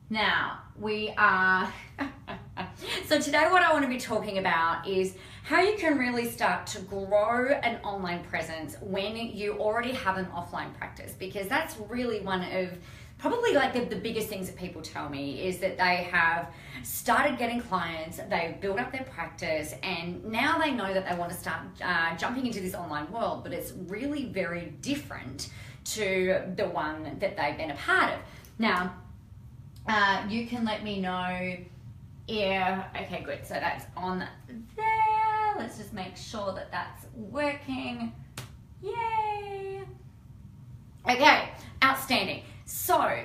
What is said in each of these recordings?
Now, we are, so today what I want to be talking about is how you can really start to grow an online presence when you already have an offline practice, because that's really one of probably like the biggest things that people tell me is that they have started getting clients, they've built up their practice, and now they know that they want to start jumping into this online world, but it's really very different to the one that they've been a part of. Now, you can let me know. Yeah, okay, good. So that's on there. Let's just make sure that that's working. Yay. Okay, outstanding. So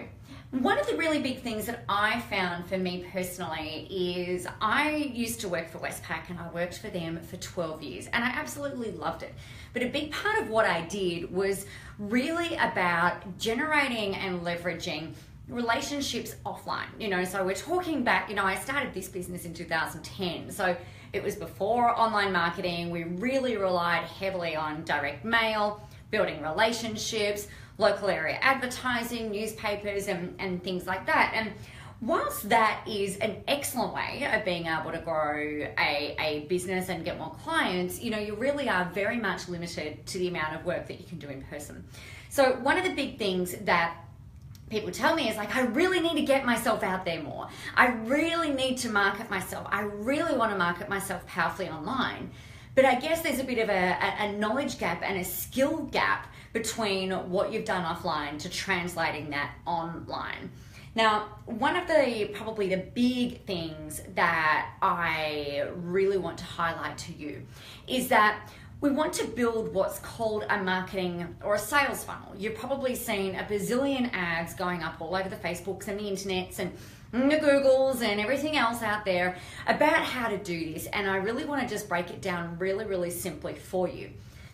one of the really big things that I found for me personally is I used to work for Westpac, and I worked for them for 12 years and I absolutely loved it. But a big part of what I did was really about generating and leveraging relationships offline. So we're talking back, I started this business in 2010. So it was before online marketing. We really relied heavily on direct mail, building relationships, local area advertising, newspapers, and things like that. And whilst that is an excellent way of being able to grow a business and get more clients, you really are very much limited to the amount of work that you can do in person. So one of the big things that people tell me is like, I really need to get myself out there more. I really need to market myself. I really want to market myself powerfully online. But I guess there's a bit of a knowledge gap and a skill gap between what you've done offline to translating that online. Now, one of probably the big things that I really want to highlight to you is that we want to build what's called a marketing or a sales funnel. You've probably seen a bazillion ads going up all over the Facebooks and the internets and the Googles and everything else out there about how to do this. And I really want to just break it down really, really simply for you.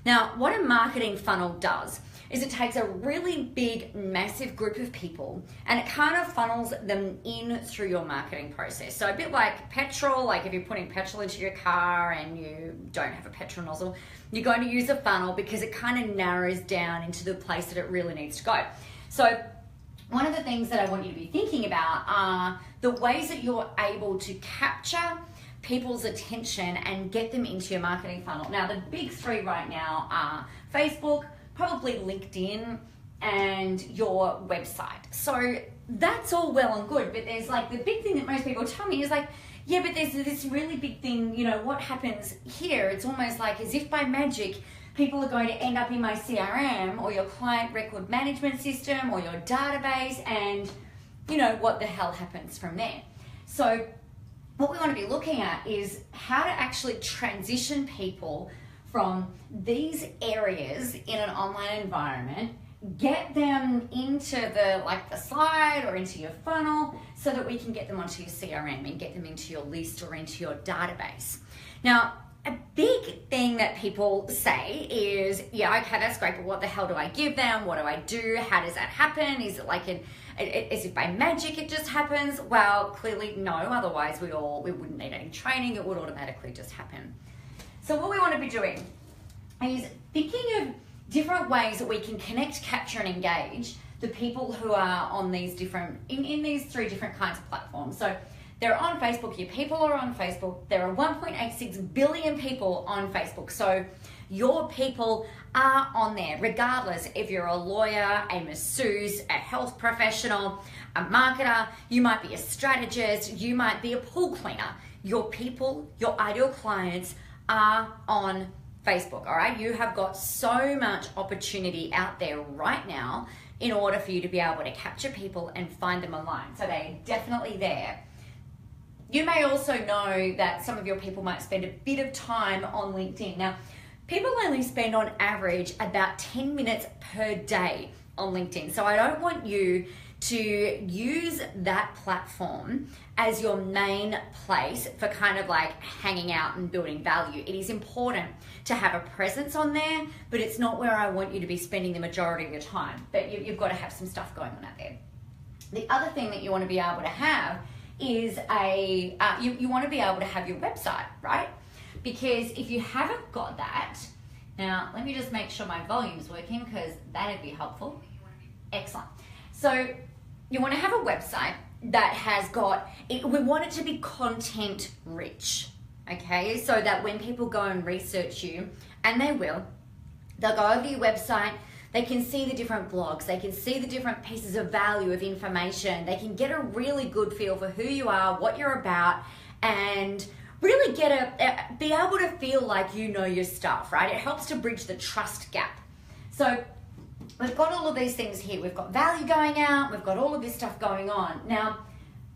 Now, what a marketing funnel does is it takes a really big, massive group of people and it kind of funnels them in through your marketing process. So a bit like petrol, like if you're putting petrol into your car and you don't have a petrol nozzle, you're going to use a funnel because it kind of narrows down into the place that it really needs to go. So one of the things that I want you to be thinking about are the ways that you're able to capture people's attention and get them into your marketing funnel. Now, the big three right now are Facebook, probably LinkedIn, and your website. So that's all well and good, but there's like the big thing that most people tell me is like, yeah, but there's this really big thing, what happens here? It's almost like as if by magic, people are going to end up in my CRM or your client record management system or your database, and what the hell happens from there. So what we want to be looking at is how to actually transition people from these areas in an online environment, get them into the slide or into your funnel so that we can get them onto your CRM and get them into your list or into your database. Now, a big thing that people say is, yeah, okay, that's great, but what the hell do I give them? What do I do? How does that happen? Is it like is it by magic it just happens? Well, clearly no, otherwise we wouldn't need any training, it would automatically just happen. So what we want to be doing is thinking of different ways that we can connect, capture, and engage the people who are on these different, in these three different kinds of platforms. So they're on Facebook, your people are on Facebook, there are 1.86 billion people on Facebook. So your people are on there, regardless if you're a lawyer, a masseuse, a health professional, a marketer, you might be a strategist, you might be a pool cleaner. Your people, your ideal clients are on Facebook, all right? You have got so much opportunity out there right now in order for you to be able to capture people and find them online. So they're definitely there. You may also know that some of your people might spend a bit of time on LinkedIn. Now, people only spend on average about 10 minutes per day on LinkedIn. So I don't want you to use that platform as your main place for kind of like hanging out and building value. It is important to have a presence on there, but it's not where I want you to be spending the majority of your time. But you've got to have some stuff going on out there. The other thing that you want to be able to have is you want to be able to have your website, right? Because if you haven't got that, now let me just make sure my volume's working because that'd be helpful. Excellent. So you want to have a website that has got, we want it to be content rich, okay? So that when people go and research you, and they will, they'll go over to your website, they can see the different blogs, they can see the different pieces of value of information, they can get a really good feel for who you are, what you're about, and really be able to feel like you know your stuff, right? It helps to bridge the trust gap. So we've got all of these things here. We've got value going out, we've got all of this stuff going on. Now,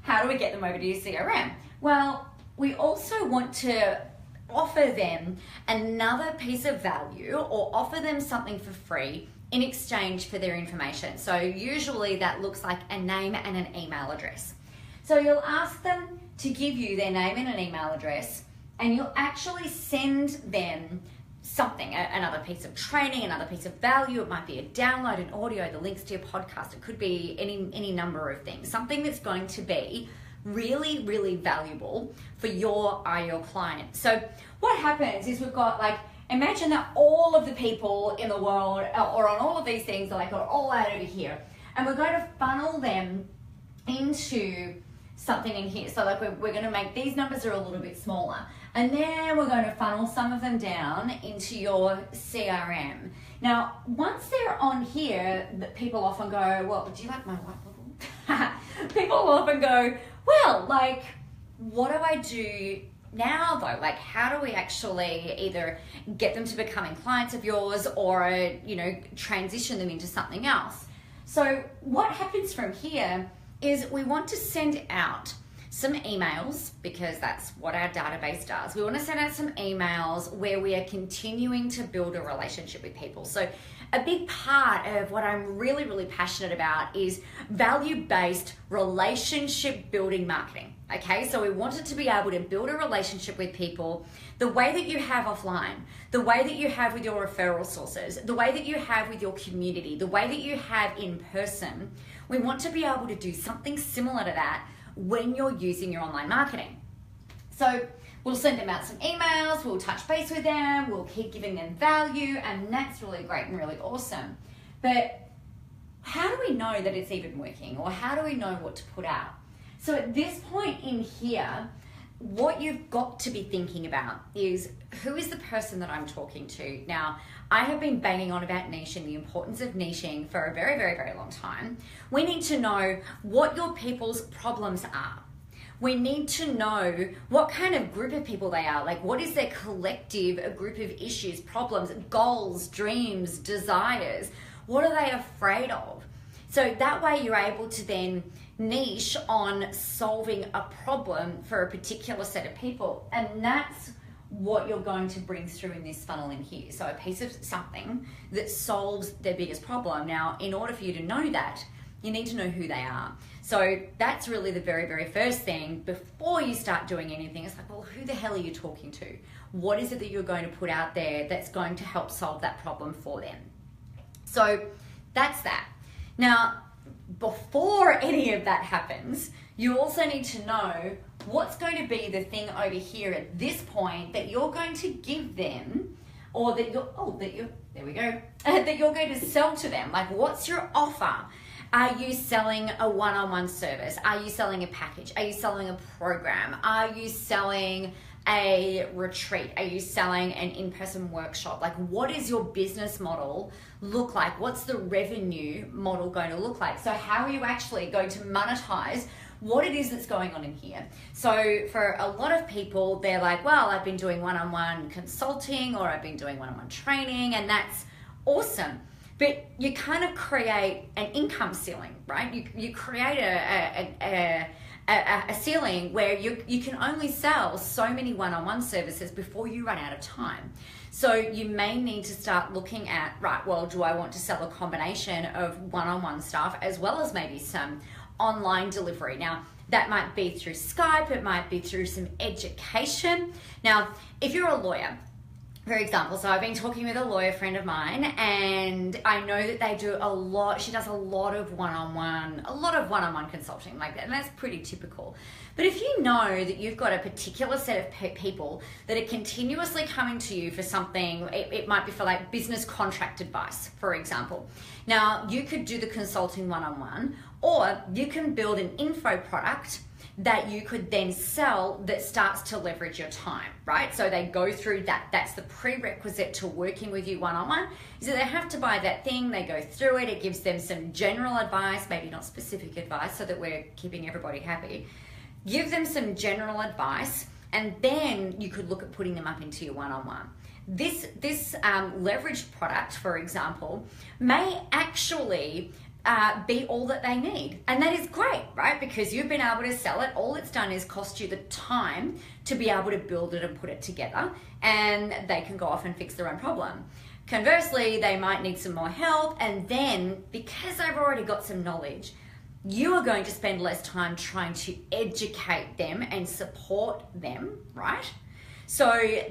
how do we get them over to your CRM? Well, we also want to offer them another piece of value or offer them something for free in exchange for their information. So usually that looks like a name and an email address. So you'll ask them to give you their name and an email address, and you'll actually send them something, another piece of training, another piece of value. It might be a download, an audio, the links to your podcast. It could be any number of things, something that's going to be really, really valuable for your ideal client. So what happens is we've got, like, imagine that all of the people in the world or on all of these things are like all out over here, and we're going to funnel them into something in here. So like we're going to make these numbers are a little bit smaller, and then we're going to funnel some of them down into your CRM. Now, once they're on here, people often go, well, do you like my white bubble? People often go, well, like, what do I do now though? Like, how do we actually either get them to becoming clients of yours or, you know, transition them into something else? So what happens from here is we want to send out some emails, because that's what our database does. We want to send out some emails where we are continuing to build a relationship with people. So a big part of what I'm really, really passionate about is value-based relationship building marketing. Okay, so we wanted to be able to build a relationship with people the way that you have offline, the way that you have with your referral sources, the way that you have with your community, the way that you have in person. We want to be able to do something similar to that when you're using your online marketing. So we'll send them out some emails, we'll touch base with them, we'll keep giving them value, and that's really great and really awesome. But how do we know that it's even working, or how do we know what to put out? So at this point in here, what you've got to be thinking about is, who is the person that I'm talking to? Now, I have been banging on about niching, the importance of niching, for a very, very, very long time. We need to know what your people's problems are. We need to know what kind of group of people they are. Like, what is their collective group of issues, problems, goals, dreams, desires? What are they afraid of? So that way you're able to then niche on solving a problem for a particular set of people. And that's what you're going to bring through in this funnel in here. So a piece of something that solves their biggest problem. Now, in order for you to know that, you need to know who they are. So that's really the very, very first thing before you start doing anything. It's like, well, who the hell are you talking to? What is it that you're going to put out there that's going to help solve that problem for them? So that's that. Now, before any of that happens, you also need to know what's going to be the thing over here at this point that you're going to give them, or that you're, there we go, that you're going to sell to them. Like, what's your offer? Are you selling a one-on-one service? Are you selling a package? Are you selling a program? Are you selling a retreat? Are you selling an in-person workshop? Like, what is your business model look like? What's the revenue model going to look like? So how are you actually going to monetize what it is that's going on in here? So for a lot of people, they're like, well, I've been doing one-on-one consulting, or I've been doing one-on-one training, and that's awesome. But you kind of create an income ceiling, right? You create a ceiling where you can only sell so many one-on-one services before you run out of time. So you may need to start looking at, right, well, do I want to sell a combination of one-on-one stuff as well as maybe some online delivery? Now, that might be through Skype, it might be through some education. Now, if you're a lawyer, for example, so I've been talking with a lawyer friend of mine, and I know that they do a lot, she does a lot of one-on-one consulting like that, and that's pretty typical. But if you know that you've got a particular set of people that are continuously coming to you for something, it might be for like business contract advice, for example. Now, you could do the consulting one-on-one, Or you can build an info product that you could then sell that starts to leverage your time, right? So they go through that. That's the prerequisite to working with you one-on-one, is that they have to buy that thing, they go through it, it gives them some general advice, maybe not specific advice, so that we're keeping everybody happy. Give them some general advice, and then you could look at putting them up into your one-on-one. This leveraged product, for example, may actually be all that they need. And that is great, right? Because you've been able to sell it. All it's done is cost you the time to be able to build it and put it together, and they can go off and fix their own problem. Conversely, they might need some more help, and then because they've already got some knowledge, you are going to spend less time trying to educate them and support them, right? So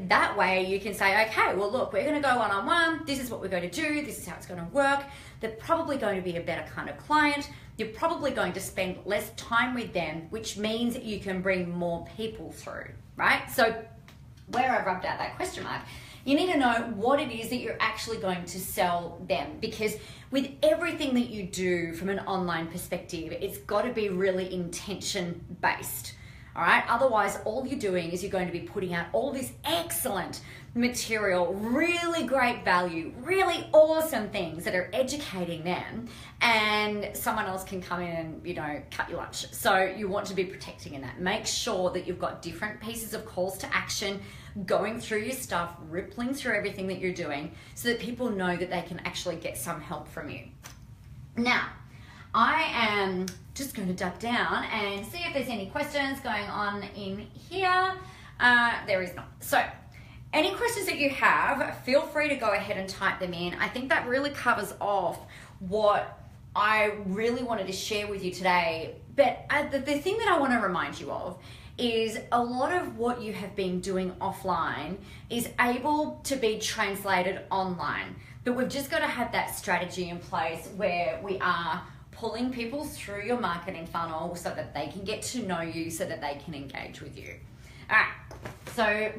that way you can say, okay, well, look, we're going to go one-on-one. This is what we're going to do. This is how it's going to work. They're probably going to be a better kind of client. You're probably going to spend less time with them, which means that you can bring more people through, right? So where I've rubbed out that question mark, you need to know what it is that you're actually going to sell them, because with everything that you do from an online perspective, it's got to be really intention-based. All right, otherwise all you're doing is you're going to be putting out all this excellent material, really great value, really awesome things that are educating them, and someone else can come in and, you know, cut your lunch. So you want to be protecting in that. Make sure that you've got different pieces of calls to action going through your stuff, rippling through everything that you're doing, so that people know that they can actually get some help from you. Now, I am just going to duck down and see if there's any questions going on in here. There is not. So any questions that you have, feel free to go ahead and type them in. I think that really covers off what I really wanted to share with you today. But the thing that I want to remind you of is a lot of what you have been doing offline is able to be translated online. But we've just got to have that strategy in place where we are pulling people through your marketing funnel so that they can get to know you, so that they can engage with you. All right, so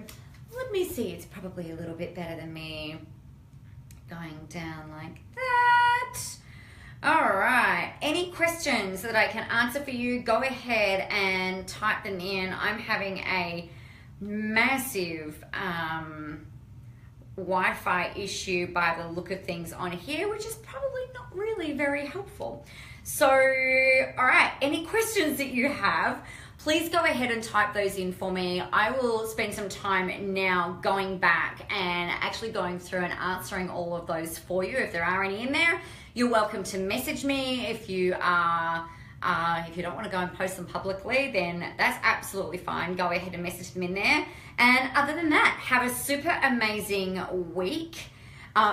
let me see. It's probably a little bit better than me going down like that. All right, any questions that I can answer for you, go ahead and type them in. I'm having a massive Wi-Fi issue by the look of things on here, which is probably not really very helpful. So, all right, any questions that you have, please go ahead and type those in for me. I will spend some time now going back and actually going through and answering all of those for you. If there are any in there, you're welcome to message me. If you are if you don't want to go and post them publicly, then that's absolutely fine. Go ahead and message them in there. And other than that, have a super amazing week.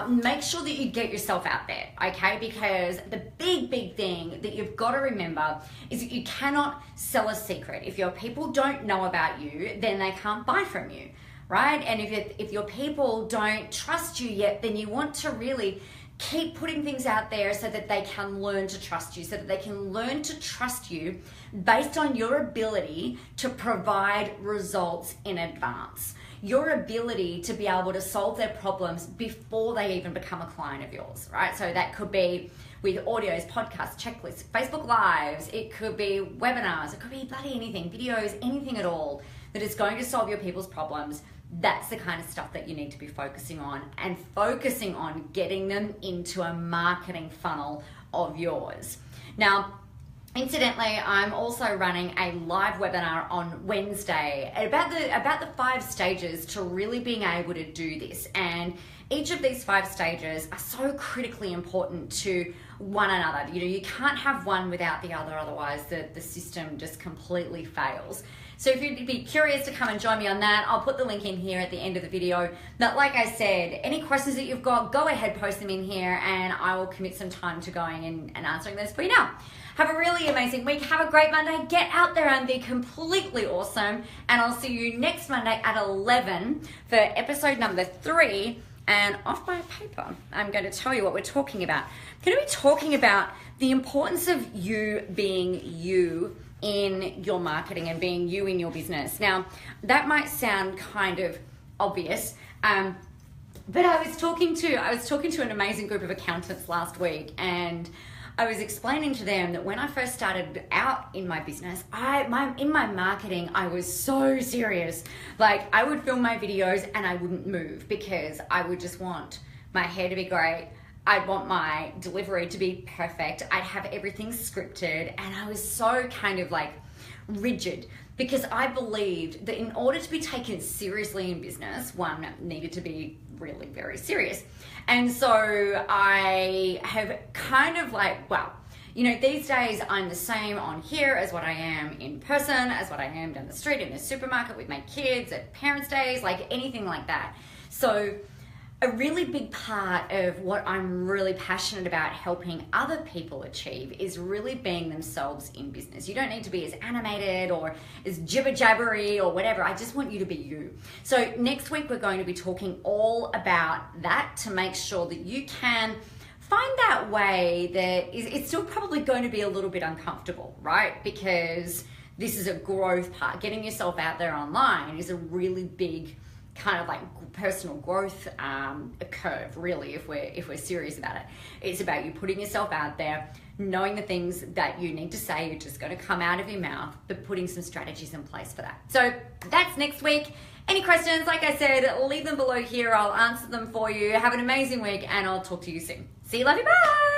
Make sure that you get yourself out there, okay? Because the big thing that you've got to remember is that you cannot sell a secret. If your people don't know about you, then they can't buy from you, right? And if your people don't trust you yet, then you want to really keep putting things out there so that they can learn to trust you, so that they can learn to trust you based on your ability to provide results in advance. Your ability to be able to solve their problems before they even become a client of yours, right? So that could be with audios, podcasts, checklists, Facebook Lives, it could be webinars, it could be bloody anything, videos, anything at all that is going to solve your people's problems. That's the kind of stuff that you need to be focusing on, and focusing on getting them into a marketing funnel of yours. Now, incidentally, I'm also running a live webinar on Wednesday about the 5 stages to really being able to do this. And each of these 5 stages are so critically important to one another. You know, you can't have one without the other, otherwise the system just completely fails. So if you'd be curious to come and join me on that, I'll put the link in here at the end of the video. But like I said, any questions that you've got, go ahead, post them in here, and I will commit some time to going and answering those for you now. Have a really amazing week. Have a great Monday. Get out there and be completely awesome. And I'll see you next Monday at 11 for episode number 3. And off my paper, I'm going to tell you what we're talking about. I'm going to be talking about the importance of you being you in your marketing and being you in your business. Now, that might sound kind of obvious, but I was talking to an amazing group of accountants last week, and I was explaining to them that when I first started out in my business, in my marketing, I was so serious. Like, I would film my videos and I wouldn't move because I would just want my hair to be great. I'd want my delivery to be perfect. I'd have everything scripted, and I was so kind of like rigid because I believed that in order to be taken seriously in business, one needed to be really very serious. And so I have kind of like, well, you know, these days I'm the same on here as what I am in person, as what I am down the street in the supermarket with my kids at parents' days, like anything like that. So a really big part of what I'm really passionate about helping other people achieve is really being themselves in business. You don't need to be as animated or as jibber-jabbery or whatever. I just want you to be you. So next week we're going to be talking all about that to make sure that you can find that way that it's still probably going to be a little bit uncomfortable, right? Because this is a growth part. Getting yourself out there online is a really big kind of like personal growth curve, really, if we're serious about it. It's about you putting yourself out there, knowing the things that you need to say are just going to come out of your mouth, but putting some strategies in place for that. So that's next week. Any questions, like I said, leave them below here. I'll answer them for you. Have an amazing week, and I'll talk to you soon. See you, love you, bye.